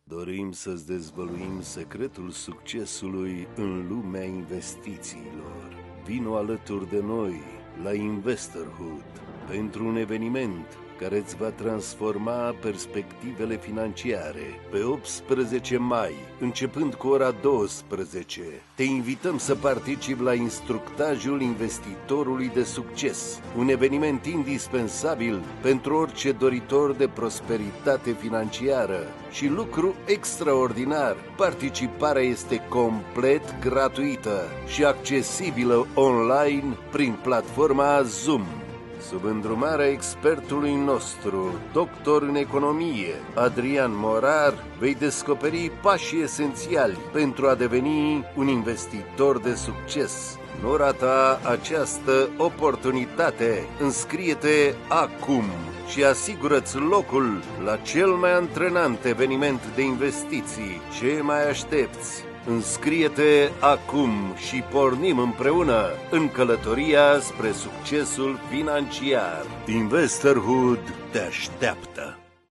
Dorim să-ți dezvăluim secretul succesului în lumea investițiilor. Vino alături de noi la Investorhood pentru un eveniment care îți va transforma perspectivele financiare. Pe 18 mai, începând cu ora 12, te invităm să participi la instructajul investitorului de succes, un eveniment indispensabil pentru orice doritor de prosperitate financiară și lucru extraordinar. Participarea este complet gratuită și accesibilă online prin platforma Zoom. Sub îndrumarea expertului nostru, doctor în economie, Adrian Morar, vei descoperi pașii esențiali pentru a deveni un investitor de succes. Nu rata această oportunitate. Înscrie-te acum și asigură-ți locul la cel mai antrenant eveniment de investiții. Ce mai aștepți? Înscrie-te acum și pornim împreună în călătoria spre succesul financiar. Investorhood te așteaptă!